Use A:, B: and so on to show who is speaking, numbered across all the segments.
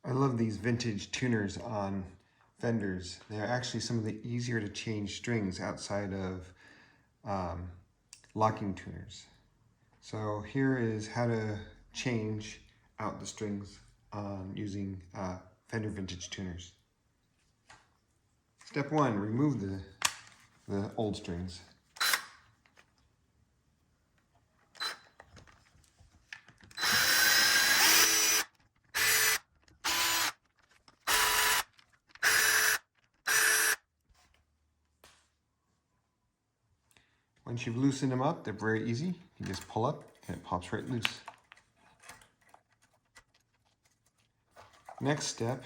A: I love these vintage tuners on Fenders. They're actually some of the easier to change strings outside of locking tuners. So here is how to change out the strings using Fender vintage tuners. Step one, remove the old strings. Once you've loosened them up, they're very easy. You just pull up and it pops right loose. Next step,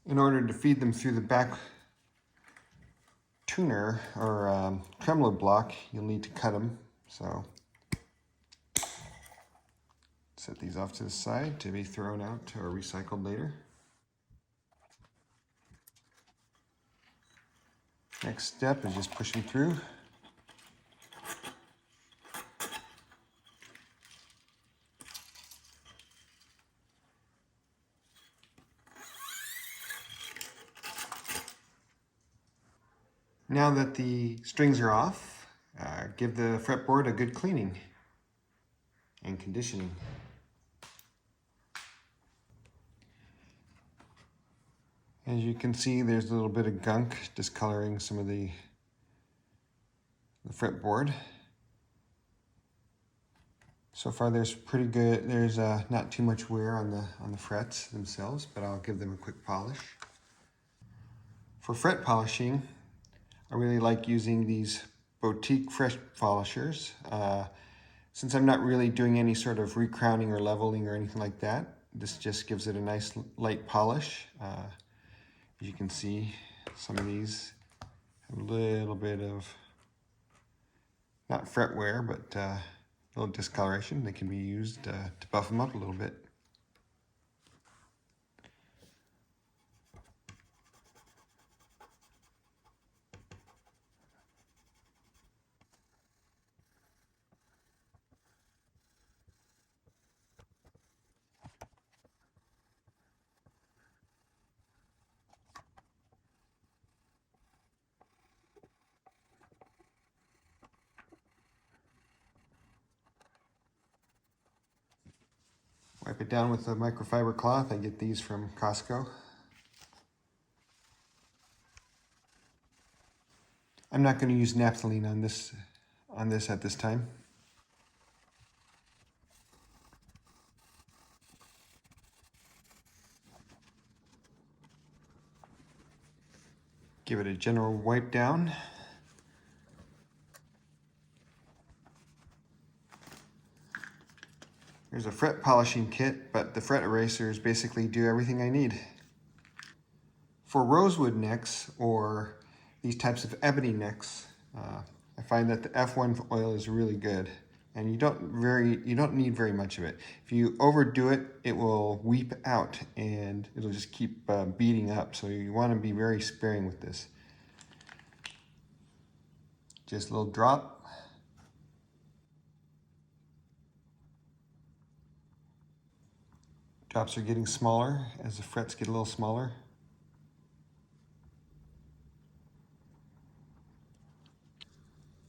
A: in order to feed them through the back tuner or tremolo block, you'll need to cut them. So set these off to the side to be thrown out or recycled later. Next step is just pushing through. Now that the strings are off, give the fretboard a good cleaning and conditioning. As you can see, there's a little bit of gunk discoloring some of the fretboard. So far there's pretty good, there's not too much wear on the frets themselves, but I'll give them a quick polish. For fret polishing, I really like using these boutique fresh polishers. Since I'm not really doing any sort of recrowning or leveling or anything like that, this just gives it a nice light polish. As you can see, some of these have a little bit of, not fret wear, but a little discoloration. They can be used to buff them up a little bit. Wipe it down with a microfiber cloth. I get these from Costco. I'm not going to use naphthalene on this at this time. Give it a general wipe down. There's a fret polishing kit, but the fret erasers basically do everything I need. For rosewood necks or these types of ebony necks, I find that the F1 oil is really good, and you don't need very much of it. If you overdo it, it will weep out and it'll just keep beating up. So you want to be very sparing with this. Just a little drop. Drops are getting smaller as the frets get a little smaller.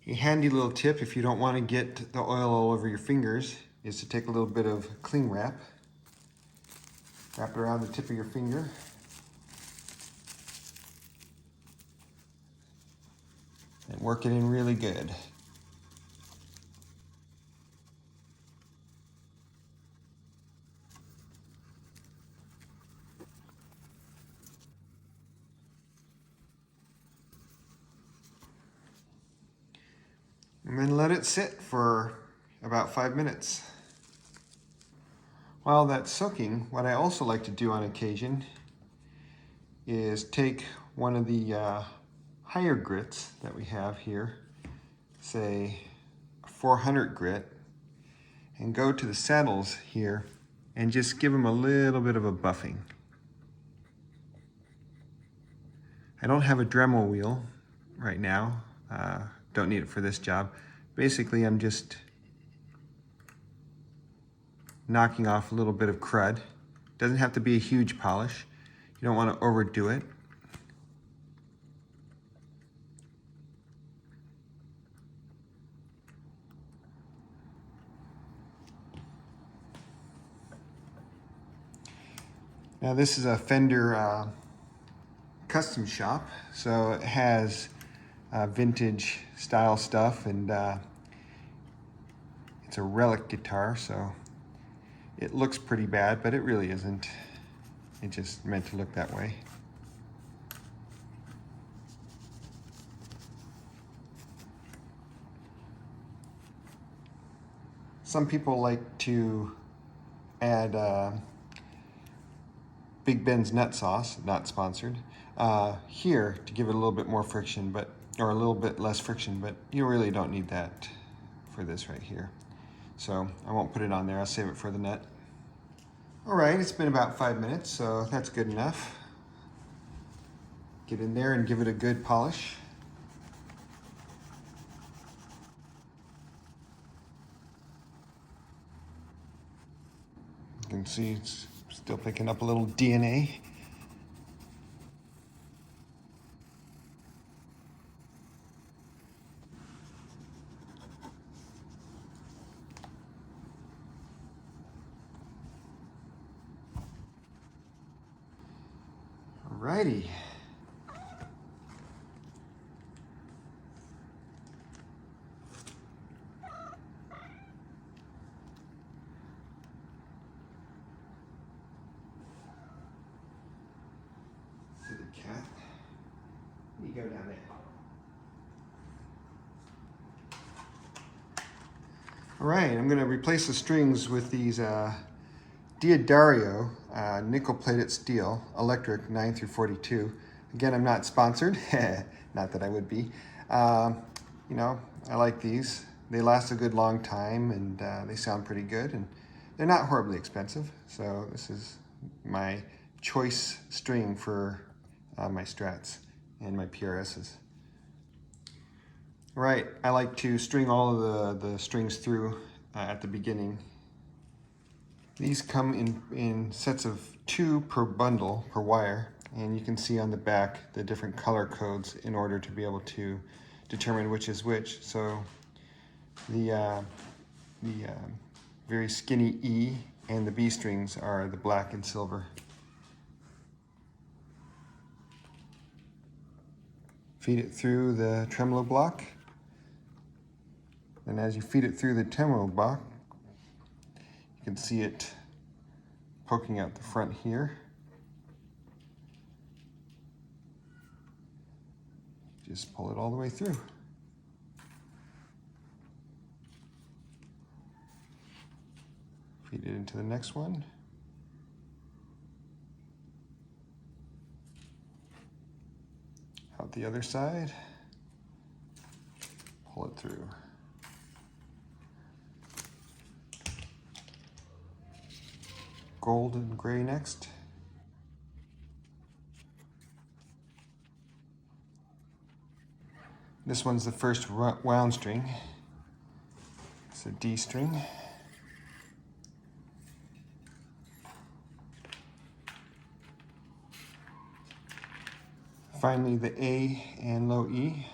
A: A handy little tip if you don't want to get the oil all over your fingers is to take a little bit of cling wrap, wrap it around the tip of your finger, and work it in really good. And then let it sit for about 5 minutes. While that's soaking, what I also like to do on occasion is take one of the higher grits that we have here, say a 400 grit, and go to the saddles here and just give them a little bit of a buffing. I don't have a Dremel wheel right now. Don't need it for this job. Basically, I'm just knocking off a little bit of crud. Doesn't have to be a huge polish. You don't want to overdo it. Now this is a Fender Custom Shop, so it has vintage style stuff, and it's a Relic guitar, so it looks pretty bad, but it really isn't. It's just meant to look that way. Some people like to add Big Ben's nut sauce, not sponsored, here to give it a little bit more friction, or a little bit less friction, but you really don't need that for this right here. So I won't put it on there, I'll save it for the nut. All right, it's been about 5 minutes, so that's good enough. Get in there and give it a good polish. You can see it's still picking up a little DNA. Alrighty. Silly cat. You go down there. Alright, I'm going to replace the strings with these Diodario nickel-plated steel electric 9 through 42. Again, I'm not sponsored. Not that I would be. You know, I like these. They last a good long time, and they sound pretty good, and they're not horribly expensive. So this is my choice string for my Strats and my PRSs. Right, I like to string all of the strings through at the beginning. These come in sets of 2 per bundle, per wire, and you can see on the back the different color codes in order to be able to determine which is which. So the very skinny E and the B strings are the black and silver. Feed it through the tremolo block. And as you feed it through the tremolo block, you can see it poking out the front here. Just pull it all the way through. Feed it into the next one. Out the other side. Pull it through. Gold and gray next. This one's the first wound string. It's a D string. Finally, the A and low E.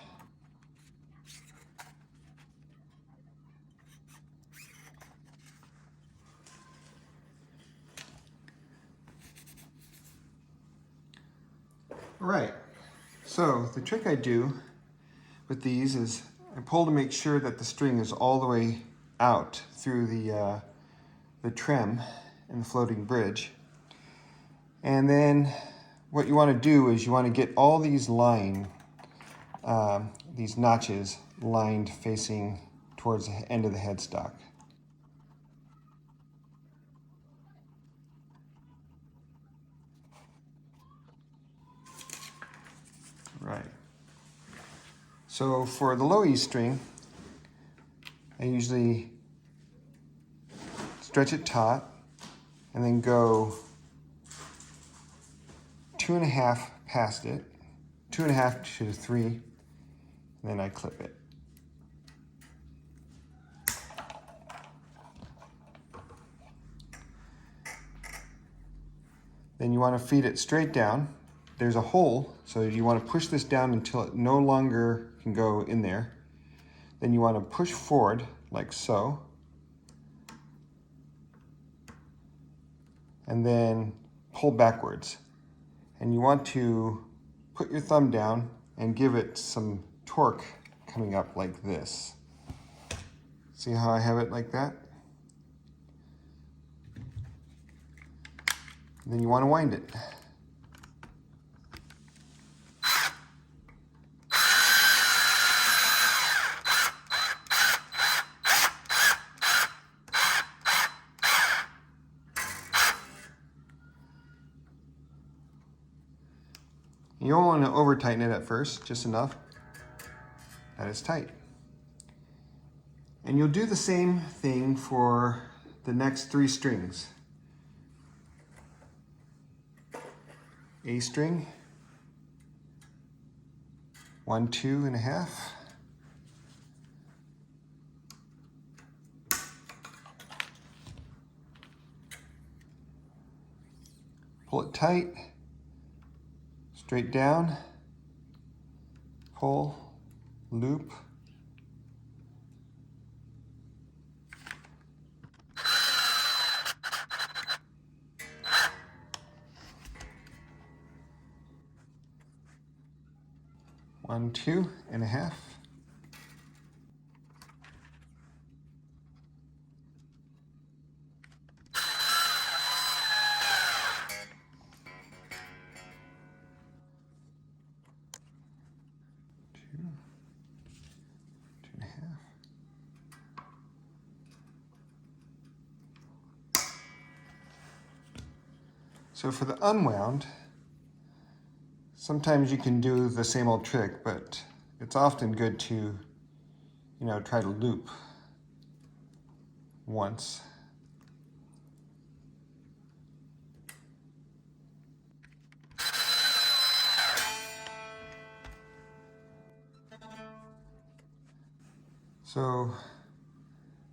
A: All right, so the trick I do with these is I pull to make sure that the string is all the way out through the trem and the floating bridge. And then what you want to do is you want to get all these these notches lined facing towards the end of the headstock. Right. So for the low E string, I usually stretch it taut and then go 2.5 past it, 2.5 to 3, and then I clip it. Then you want to feed it straight down. There's a hole, so you want to push this down until it no longer can go in there. Then you want to push forward like so. And then pull backwards. And you want to put your thumb down and give it some torque coming up like this. See how I have it like that? And then you want to wind it. You don't want to over tighten it at first, just enough that it's tight. And you'll do the same thing for the next 3 strings. A string, 1, 2 and a half. Pull it tight, straight down, pull, loop. One, 2 and a half. So for the unwound, sometimes you can do the same old trick, but it's often good to, try to loop once. So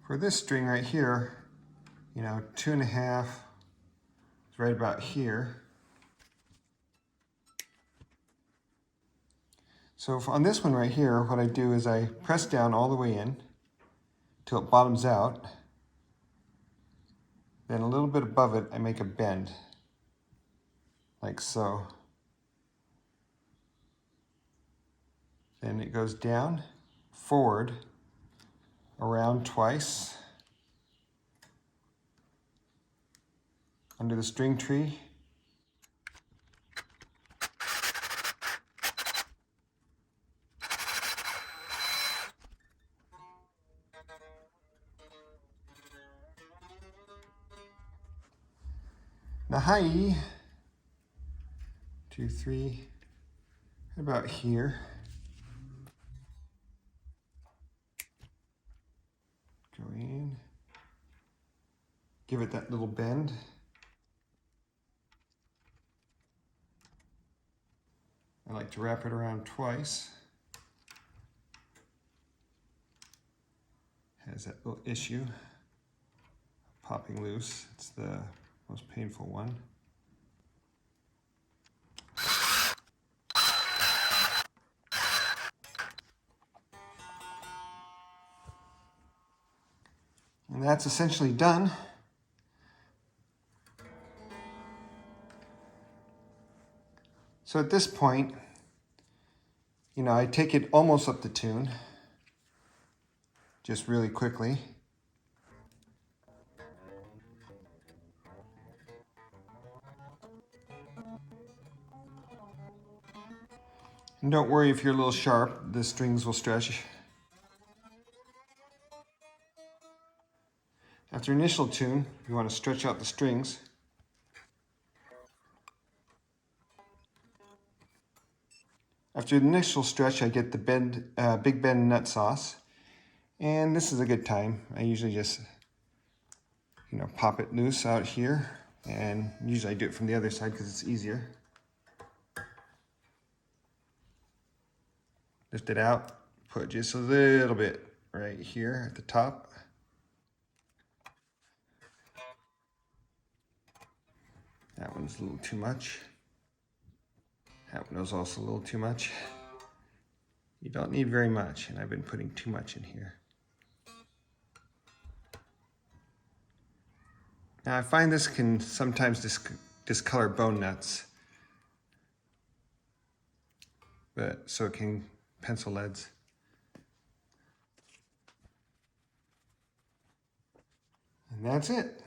A: for this string right here, 2 and a half is right about here. So on this one right here, what I do is I press down all the way in till it bottoms out. Then a little bit above it, I make a bend, like so. Then it goes down, forward, around twice, under the string tree. Now high, 2, 3, about here. Go in, give it that little bend. I like to wrap it around twice. Has that little issue, popping loose. It's the most painful one. And that's essentially done. So at this point, I take it almost up to tune, just really quickly. And don't worry if you're a little sharp, the strings will stretch. After initial tune, you want to stretch out the strings. After the initial stretch, I get the Big Bend nut sauce. And this is a good time. I usually just, pop it loose out here. And usually I do it from the other side because it's easier. Lift it out, put just a little bit right here at the top. That one's a little too much. That one was also a little too much. You don't need very much, and I've been putting too much in here. Now I find this can sometimes discolor bone nuts, but so it can pencil leads. And that's it.